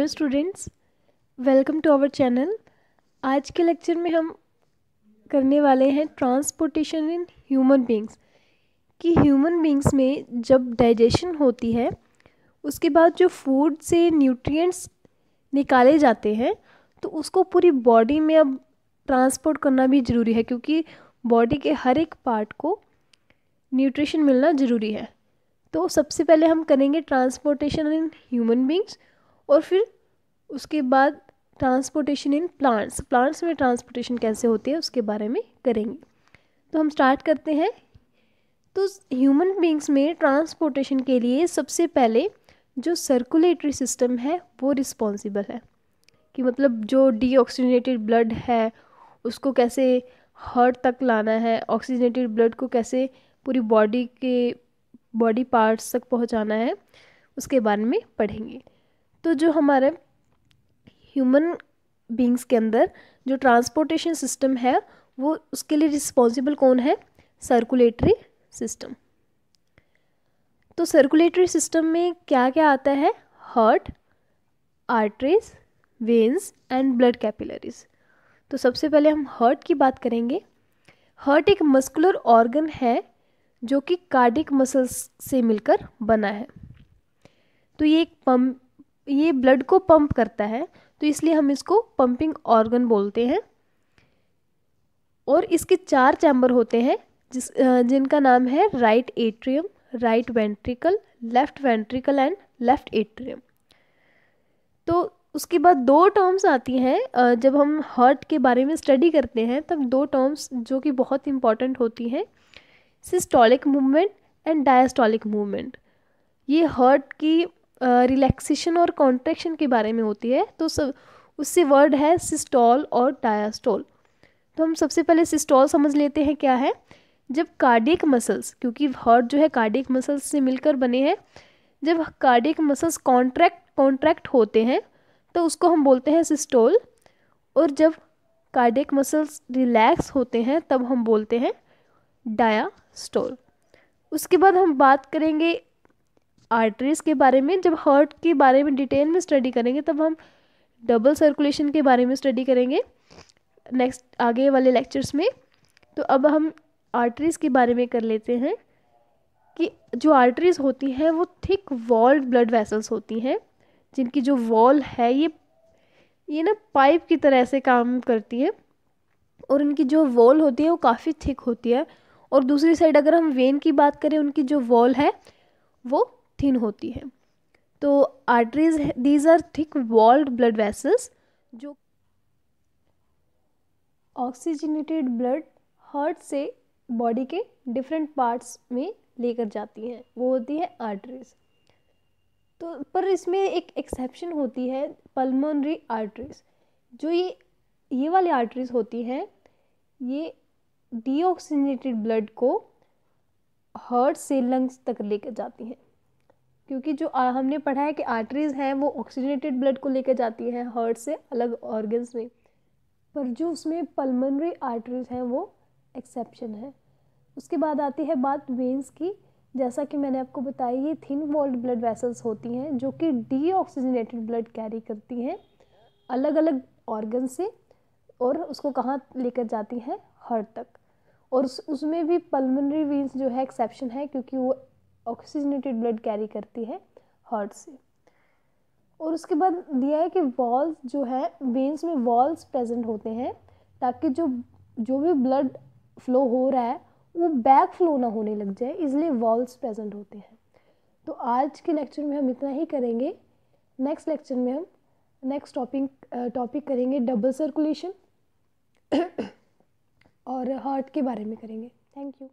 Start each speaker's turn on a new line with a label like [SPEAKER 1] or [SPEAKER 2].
[SPEAKER 1] Hello students, welcome to our channel. आज के lecture में हम करने वाले हैं ट्रांसपोर्टेशन इन ह्यूमन बींग्स कि ह्यूमन बींग्स में जब डाइजेशन होती है उसके बाद जो फूड से न्यूट्रिएंट्स निकाले जाते हैं तो उसको पूरी बॉडी में अब ट्रांसपोर्ट करना भी ज़रूरी है, क्योंकि बॉडी के हर एक पार्ट को न्यूट्रिशन मिलना ज़रूरी है। तो सबसे पहले हम करेंगे ट्रांसपोर्टेशन इन ह्यूमन बींग्स और फिर उसके बाद ट्रांसपोर्टेशन इन प्लांट्स में ट्रांसपोर्टेशन कैसे होती है उसके बारे में करेंगे। तो हम स्टार्ट करते हैं। तो ह्यूमन बींग्स में ट्रांसपोर्टेशन के लिए सबसे पहले जो सर्कुलेटरी सिस्टम है वो रिस्पॉन्सिबल है, कि मतलब जो डीऑक्सीजनेटेड ब्लड है उसको कैसे हार्ट तक लाना है, ऑक्सीजनेटेड ब्लड को कैसे पूरी बॉडी पार्ट्स तक पहुंचाना है, उसके बारे में पढ़ेंगे। तो जो हमारे ह्यूमन बींग्स के अंदर जो ट्रांसपोर्टेशन सिस्टम है वो उसके लिए रिस्पॉन्सिबल कौन है? Circulatory system. तो सर्कुलेटरी सिस्टम में क्या क्या आता है? Heart, arteries, veins and blood capillaries. तो सबसे पहले हम हार्ट की बात करेंगे। हार्ट एक मस्कुलर ऑर्गन है जो कि कार्डियक मसल्स से मिलकर बना है। तो ये ब्लड को पंप करता है, तो इसलिए हम इसको पंपिंग ऑर्गन बोलते हैं। और इसके 4 चैम्बर होते हैं जिनका नाम है right atrium, right ventricle, left ventricle and left atrium. तो उसके बाद 2 टर्म्स आती हैं जब हम हार्ट के बारे में स्टडी करते हैं, तब 2 टर्म्स जो कि बहुत इंपॉर्टेंट होती हैं, systolic movement and diastolic movement. ये हार्ट की रिलैक्सेशन और कॉन्ट्रैक्शन के बारे में होती है। तो उससे वर्ड है सिस्टोल और डायस्टोल। तो हम सबसे पहले सिस्टोल समझ लेते हैं क्या है। जब कार्डियक मसल्स, क्योंकि हार्ट जो है कार्डियक मसल्स से मिलकर बने हैं, जब कार्डियक मसल्स कॉन्ट्रैक्ट होते हैं तो उसको हम बोलते हैं सिस्टोल, और जब कार्डियक मसल्स रिलैक्स होते हैं तब हम बोलते हैं डायास्टोल। उसके बाद हम बात करेंगे आर्टरीज के बारे में। जब हार्ट के बारे में डिटेल में स्टडी करेंगे तब हम डबल सर्कुलेशन के बारे में स्टडी करेंगे नेक्स्ट आगे वाले लेक्चर्स में। तो अब हम आर्टरीज के बारे में कर लेते हैं कि जो आर्टरीज होती हैं वो थिक वॉल्ड ब्लड वेसल्स होती हैं, जिनकी जो वॉल है ये ना पाइप की तरह से काम करती है, और इनकी जो वॉल होती है वो काफ़ी थिक होती है। और दूसरी साइड अगर हम वेन की बात करें, उनकी जो वॉल है वो थिन होती है। तो arteries these are thick walled blood vessels जो ऑक्सीजनेटेड ब्लड हार्ट से बॉडी के डिफरेंट पार्ट्स में लेकर जाती हैं, वो होती है आर्टरीज। तो पर इसमें एक एक्सेप्शन होती है, पल्मोनरी आर्टरीज। जो ये वाली आर्टरीज होती हैं, ये डीऑक्सीजनेटेड ब्लड को हार्ट से लंग्स तक लेकर जाती हैं। क्योंकि जो हमने पढ़ा है कि आर्टरीज हैं वो ऑक्सीजनेटेड ब्लड को लेकर जाती हैं हार्ट से अलग ऑर्गन्स में, पर जो उसमें पल्मोनरी आर्टरीज हैं वो एक्सेप्शन है। उसके बाद आती है बात वेन्स की। जैसा कि मैंने आपको बताया, ये थिन वॉल्ड ब्लड वेसल्स होती हैं जो कि डीऑक्सीजनेटेड ब्लड कैरी करती हैं अलग अलग ऑर्गन से, और उसको कहाँ लेकर जाती हैं? हार्ट तक। और उसमें भी पल्मोनरी वेन्स जो है एक्सेप्शन है, क्योंकि वो ऑक्सीजनेटेड ब्लड कैरी करती है हार्ट से। और उसके बाद दिया है कि वॉल्स जो है, वेन्स में वॉल्स प्रेजेंट होते हैं ताकि जो भी ब्लड फ्लो हो रहा है वो बैक फ्लो ना होने लग जाए, इसलिए वॉल्स प्रेजेंट होते हैं। तो आज के लेक्चर में हम इतना ही करेंगे। नेक्स्ट लेक्चर में हम नेक्स्ट टॉपिक करेंगे डबल सर्कुलेशन और हार्ट के बारे में करेंगे। Thank you.